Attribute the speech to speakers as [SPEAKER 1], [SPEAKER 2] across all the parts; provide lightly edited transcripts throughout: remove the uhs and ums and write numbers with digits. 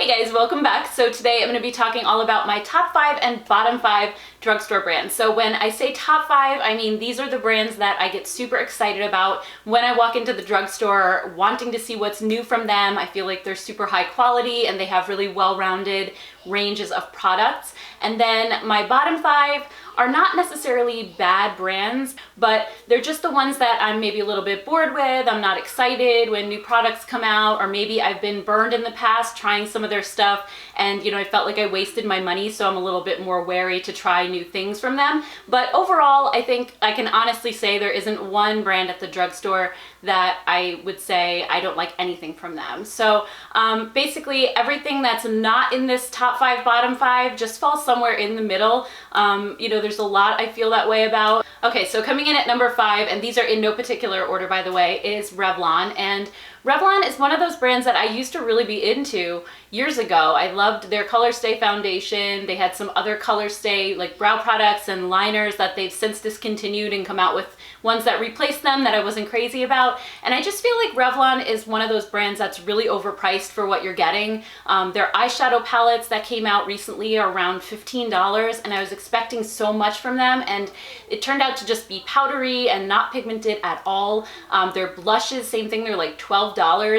[SPEAKER 1] Hey guys, welcome back. So today I'm going to be talking all about my top 5 and bottom 5 drugstore brands. So when I say top 5, I mean these are the brands that I get super excited about when I walk into the drugstore, wanting to see what's new from them. I feel like they're super high quality and they have really well-rounded ranges of products. And then my bottom 5 are not necessarily bad brands, but they're just the ones that I'm maybe a little bit bored with. I'm not excited when new products come out, or maybe I've been burned in the past trying some of their stuff and I felt like I wasted my money, so I'm a little bit more wary to try new things from them. But overall, I think I can honestly say there isn't one brand at the drugstore that I would say I don't like anything from them. So basically everything that's not in this top 5, bottom 5 just falls somewhere in the middle. There's a lot I feel that way about. Okay, so coming in at number 5, and these are in no particular order by the way, is Revlon. And Revlon is one of those brands that I used to really be into years ago. I loved their Color Stay foundation. They had some other Color Stay like brow products and liners that they've since discontinued and come out with ones that replaced them that I wasn't crazy about. And I just feel like Revlon is one of those brands that's really overpriced for what you're getting. Their eyeshadow palettes that came out recently are around $15, and I was expecting so much from them, and it turned out to just be powdery and not pigmented at all. Their blushes, same thing, they're like $12,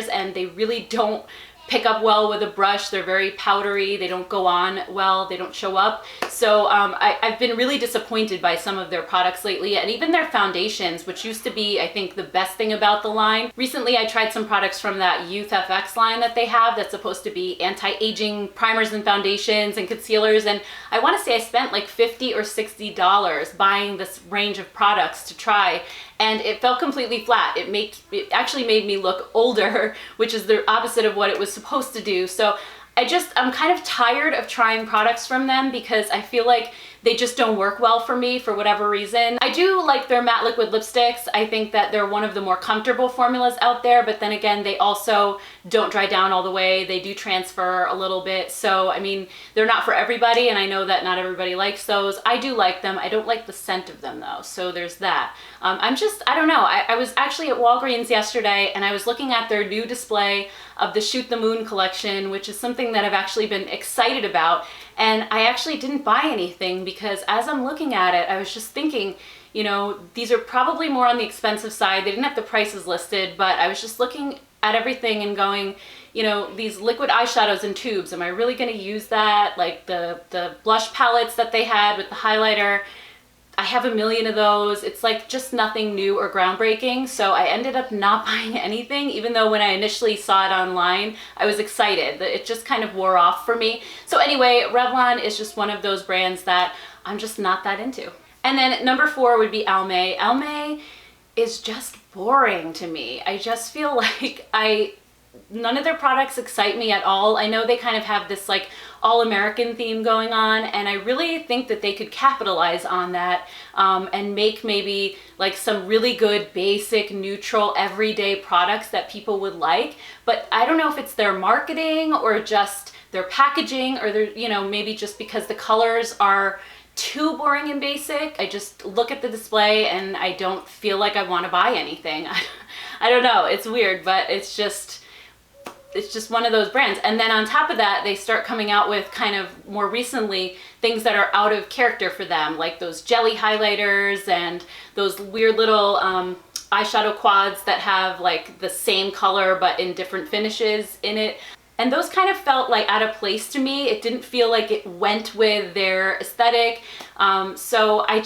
[SPEAKER 1] and they really don't pick up well with a brush. They're very powdery, they don't go on well, they don't show up. So I've been really disappointed by some of their products lately, and even their foundations, which used to be, I think, the best thing about the line. Recently I tried some products from that Youth FX line that they have that's supposed to be anti-aging primers and foundations and concealers, and I want to say I spent like $50 or $60 buying this range of products to try, and it felt completely flat. It actually made me look older, which is the opposite of what it was supposed to do. So I'm kind of tired of trying products from them because I feel like they just don't work well for me for whatever reason. I do like their matte liquid lipsticks. I think that they're one of the more comfortable formulas out there, but then again, they also don't dry down all the way. They do transfer a little bit. So, I mean, they're not for everybody, and I know that not everybody likes those. I do like them. I don't like the scent of them though, so there's that. I don't know. I was actually at Walgreens yesterday and I was looking at their new display of the Shoot the Moon collection, which is something that I've actually been excited about. And I actually didn't buy anything because as I'm looking at it, I was just thinking, these are probably more on the expensive side. They didn't have the prices listed, but I was just looking at everything and going, these liquid eyeshadows in tubes, am I really going to use that? Like the blush palettes that they had with the highlighter, I have a million of those. It's like just nothing new or groundbreaking. So I ended up not buying anything, even though when I initially saw it online, I was excited. It just kind of wore off for me. So anyway, Revlon is just one of those brands that I'm just not that into. And then number 4 would be Almay. Almay is just boring to me. I just feel like none of their products excite me at all. I know they kind of have this like all-American theme going on, and I really think that they could capitalize on that and make maybe like some really good basic neutral everyday products that people would like. But I don't know if it's their marketing or just their packaging, or their, maybe just because the colors are too boring and basic. I just look at the display and I don't feel like I want to buy anything. I don't know, it's weird, but it's just one of those brands. And then on top of that, they start coming out with kind of more recently things that are out of character for them, like those jelly highlighters and those weird little eyeshadow quads that have like the same color but in different finishes in it. And those kind of felt like out of place to me. It didn't feel like it went with their aesthetic. So I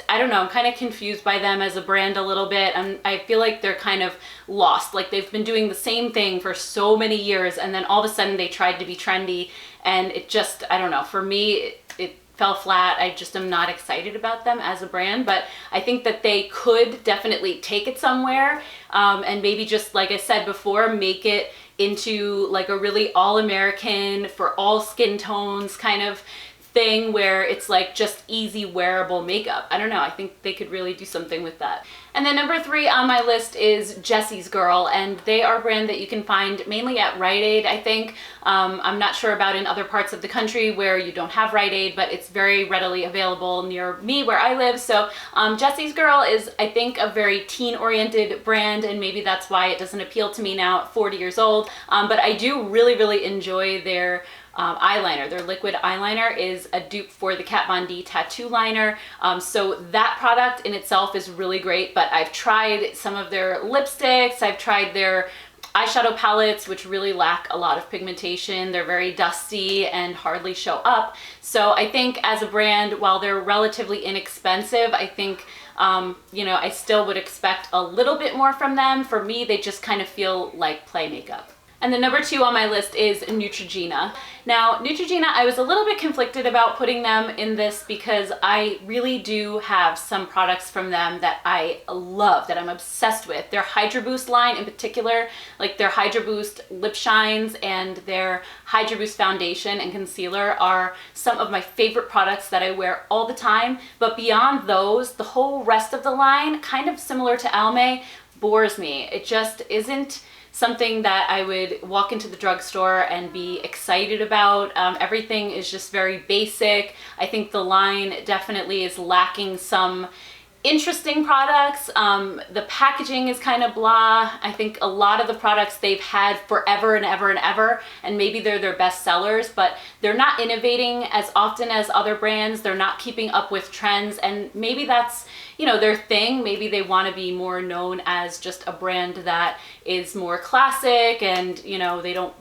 [SPEAKER 1] don't know, I'm kind of confused by them as a brand a little bit. I feel like they're kind of lost. Like they've been doing the same thing for so many years, and then all of a sudden they tried to be trendy, and it just, I don't know, for me, it fell flat. I just am not excited about them as a brand, but I think that they could definitely take it somewhere, and maybe just, like I said before, make it into like a really all-American for all skin tones kind of thing where it's like just easy wearable makeup. I don't know, I think they could really do something with that. And then number 3 on my list is Jessie's Girl, and they are a brand that you can find mainly at Rite Aid, I think. I'm not sure about in other parts of the country where you don't have Rite Aid, but it's very readily available near me where I live. So Jessie's Girl is, I think, a very teen-oriented brand, and maybe that's why it doesn't appeal to me now at 40 years old. But I do really, really enjoy their eyeliner. Their liquid eyeliner is a dupe for the Kat Von D tattoo liner. So that product in itself is really great, but I've tried some of their lipsticks, I've tried their eyeshadow palettes, which really lack a lot of pigmentation. They're very dusty and hardly show up. So I think as a brand, while they're relatively inexpensive, I think you know, I still would expect a little bit more from them. For me, they just kind of feel like play makeup. And then number 2 on my list is Neutrogena. Now, Neutrogena, I was a little bit conflicted about putting them in this because I really do have some products from them that I love, that I'm obsessed with. Their Hydro Boost line in particular, like their Hydro Boost lip shines and their Hydro Boost foundation and concealer are some of my favorite products that I wear all the time. But beyond those, the whole rest of the line, kind of similar to Almay, bores me. It just isn't something that I would walk into the drugstore and be excited about. Everything is just very basic. I think the line definitely is lacking some interesting products. The packaging is kind of blah. I think a lot of the products they've had forever and ever and ever, and maybe they're their best sellers, but they're not innovating as often as other brands. They're not keeping up with trends, and maybe that's, you know, their thing. Maybe they want to be more known as just a brand that is more classic, and, you know, they don't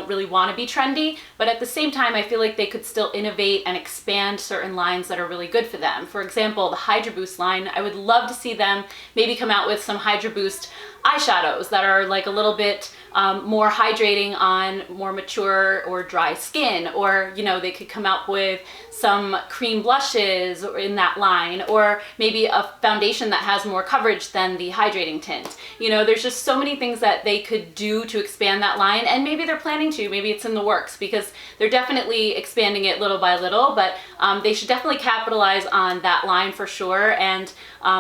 [SPEAKER 1] really want to be trendy, but at the same time, I feel like they could still innovate and expand certain lines that are really good for them. For example, the Hydro Boost line, I would love to see them maybe come out with some Hydro Boost eyeshadows that are like a little bit more hydrating on more mature or dry skin, or, you know, they could come out with some cream blushes in that line, or maybe a foundation that has more coverage than the hydrating tint. You know, there's just so many things that they could do to expand that line, and maybe they're planning to, maybe it's in the works, because they're definitely expanding it little by little, but they should definitely capitalize on that line for sure. And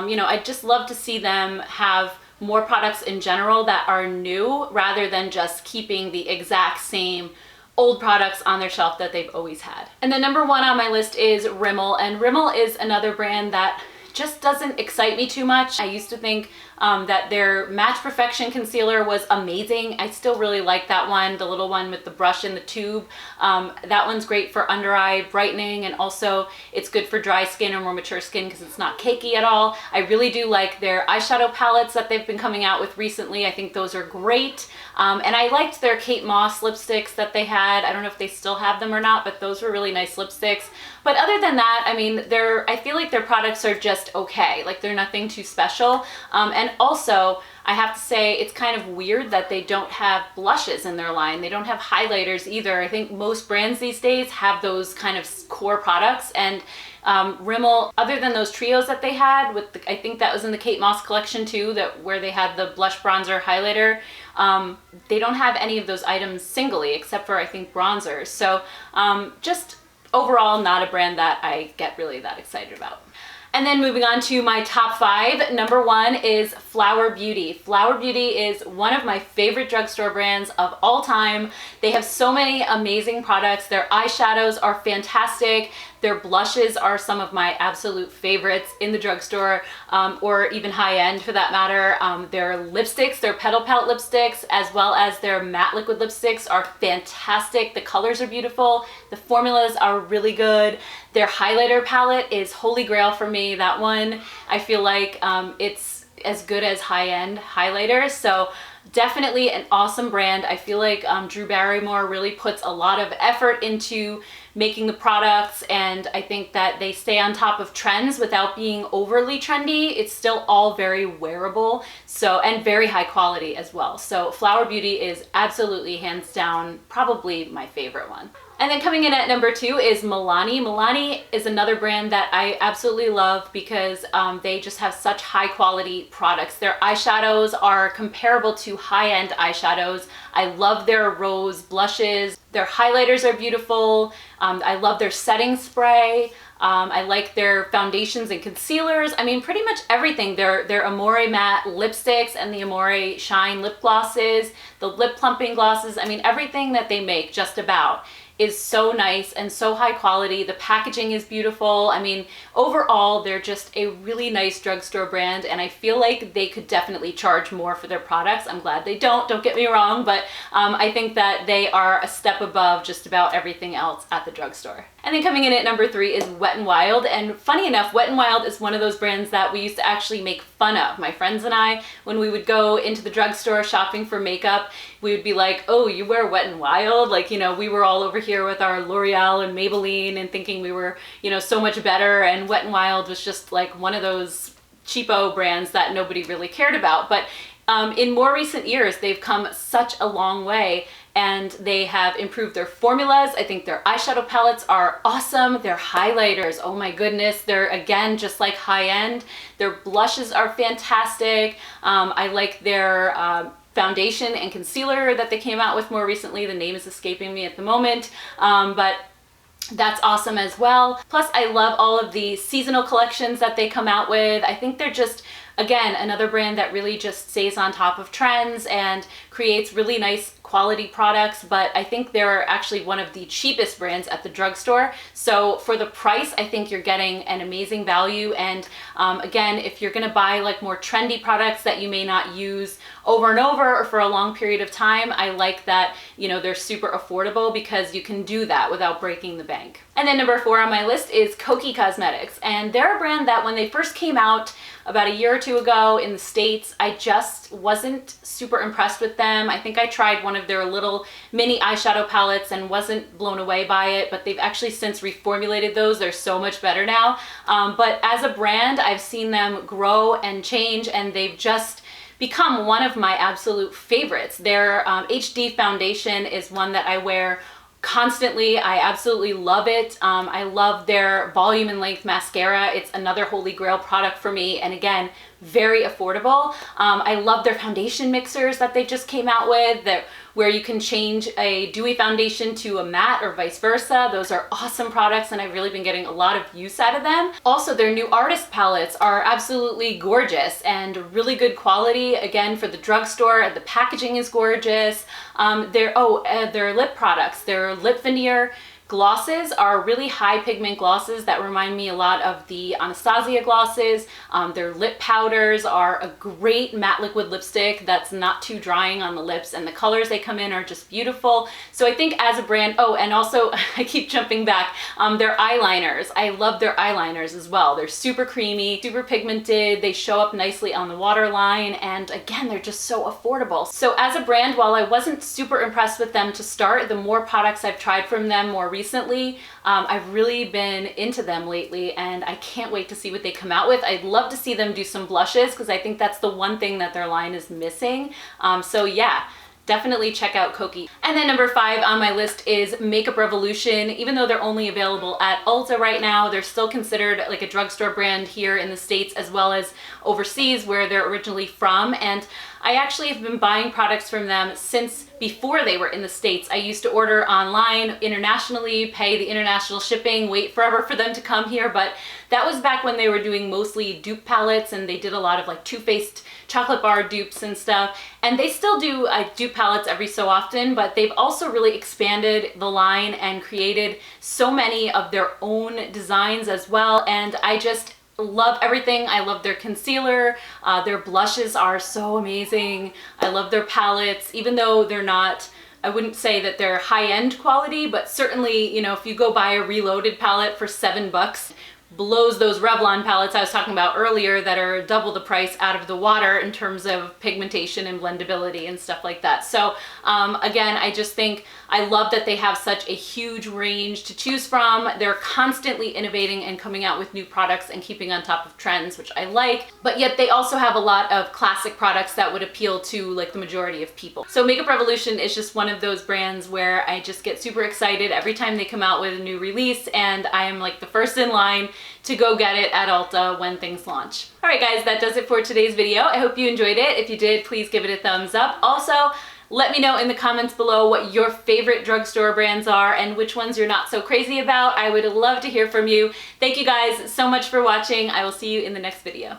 [SPEAKER 1] you know, I'd just love to see them have more products in general that are new, rather than just keeping the exact same old products on their shelf that they've always had. And then number 1 on my list is Rimmel, and Rimmel is another brand that just doesn't excite me too much. I used to think that their Match Perfection concealer was amazing. I still really like that one, the little one with the brush in the tube. That one's great for under eye brightening, and also it's good for dry skin or more mature skin because it's not cakey at all. I really do like their eyeshadow palettes that they've been coming out with recently. I think those are great. And I liked their Kate Moss lipsticks that they had. I don't know if they still have them or not, but those were really nice lipsticks. But other than that, I mean, I feel like their products are just okay. Like, they're nothing too special. And also, I have to say, it's kind of weird that they don't have blushes in their line. They don't have highlighters either. I think most brands these days have those kind of core products, and Rimmel, other than those trios that they had with I think that was in the Kate Moss collection too, where they had the blush, bronzer, highlighter, they don't have any of those items singly, except for I think bronzers. So just overall not a brand that I get really that excited about. And then moving on to my top 5, number 1 is Flower Beauty. Flower Beauty is one of my favorite drugstore brands of all time. They have so many amazing products. Their eyeshadows are fantastic. Their blushes are some of my absolute favorites in the drugstore, or even high-end for that matter. Their lipsticks, their Petal Pout lipsticks, as well as their matte liquid lipsticks are fantastic. The colors are beautiful. The formulas are really good. Their highlighter palette is holy grail for me. That one, I feel like it's as good as high-end highlighters. So definitely an awesome brand. I feel like Drew Barrymore really puts a lot of effort into making the products, and I think that they stay on top of trends without being overly trendy. It's still all very wearable, and very high quality as well. So Flower Beauty is absolutely, hands down, probably my favorite one. And then coming in at number 2 is Milani. Milani is another brand that I absolutely love because they just have such high quality products. Their eyeshadows are comparable to high-end eyeshadows. I love their rose blushes. Their highlighters are beautiful. I love their setting spray. I like their foundations and concealers. I mean, pretty much everything. Their Amore Matte lipsticks and the Amore Shine lip glosses, the lip plumping glosses. I mean, everything that they make just about is so nice and so high quality. The packaging is beautiful. I mean, overall, they're just a really nice drugstore brand, and I feel like they could definitely charge more for their products. I'm glad they don't get me wrong, but I think that they are a step above just about everything else at the drugstore. And then coming in at number 3 is Wet n Wild. And funny enough, Wet n Wild is one of those brands that we used to actually make fun of. My friends and I, when we would go into the drugstore shopping for makeup, we would be like, oh, you wear Wet n Wild? Like, you know, we were all over here with our L'Oreal and Maybelline and thinking we were, you know, so much better. And Wet n Wild was just like one of those cheapo brands that nobody really cared about. But in more recent years, they've come such a long way, and they have improved their formulas. I think their eyeshadow palettes are awesome. Their highlighters, oh my goodness, they're again just like high end. Their blushes are fantastic. I like their foundation and concealer that they came out with more recently. The name is escaping me at the moment, but that's awesome as well. Plus, I love all of the seasonal collections that they come out with. I think they're just, again, another brand that really just stays on top of trends and creates really nice quality products, but I think they're actually one of the cheapest brands at the drugstore. So for the price, I think you're getting an amazing value. And again, if you're gonna buy like more trendy products that you may not use over and over or for a long period of time, I like that, you know, they're super affordable because you can do that without breaking the bank. And then number 4 on my list is Kokie Cosmetics. And they're a brand that when they first came out about a year or two ago in the States, I just wasn't super impressed with them. I think I tried one of their little mini eyeshadow palettes and wasn't blown away by it, but they've actually since reformulated those. They're so much better now. But as a brand, I've seen them grow and change, and they've just become one of my absolute favorites. Their HD foundation is one that I wear constantly. I absolutely love it. I love their volume and length mascara. It's another holy grail product for me, and again, very affordable. I love their foundation mixers that they just came out with, where you can change a dewy foundation to a matte or vice versa. Those are awesome products, and I've really been getting a lot of use out of them. Also, their new artist palettes are absolutely gorgeous and really good quality. Again, for the drugstore, the packaging is gorgeous. Their lip products, their lip veneer glosses are really high pigment glosses that remind me a lot of the Anastasia glosses. Their lip powders are a great matte liquid lipstick that's not too drying on the lips, and the colors they come in are just beautiful. So I think as a brand, oh, and also I keep jumping back, their eyeliners. I love their eyeliners as well. They're super creamy, super pigmented. They show up nicely on the waterline, and again, they're just so affordable. So as a brand, while I wasn't super impressed with them to start, the more products I've tried from them more recently, I've really been into them lately, and I can't wait to see what they come out with. I'd love to see them do some blushes because I think that's the one thing that their line is missing. So yeah, definitely check out Kokie. And then number 5 on my list is Makeup Revolution. Even though they're only available at Ulta right now, they're still considered like a drugstore brand here in the States as well as overseas where they're originally from. And I actually have been buying products from them since before they were in the States. I used to order online internationally, pay the international shipping, wait forever for them to come here, but that was back when they were doing mostly dupe palettes, and they did a lot of like Too Faced chocolate bar dupes and stuff. And they still do dupe palettes every so often, but they've also really expanded the line and created so many of their own designs as well. And I just love everything. I love their concealer. Their blushes are so amazing. I love their palettes, even though they're not, I wouldn't say that they're high-end quality, but certainly, you know, if you go buy a Reloaded palette for $7, blows those Revlon palettes I was talking about earlier that are double the price out of the water in terms of pigmentation and blendability and stuff like that. So again, I just think I love that they have such a huge range to choose from. They're constantly innovating and coming out with new products and keeping on top of trends, which I like. But yet they also have a lot of classic products that would appeal to like the majority of people. So Makeup Revolution is just one of those brands where I just get super excited every time they come out with a new release, and I am like the first in line to go get it at Ulta when things launch. All right guys, that does it for today's video. I hope you enjoyed it. If you did, please give it a thumbs up. Also, let me know in the comments below what your favorite drugstore brands are and which ones you're not so crazy about. I would love to hear from you. Thank you guys so much for watching. I will see you in the next video.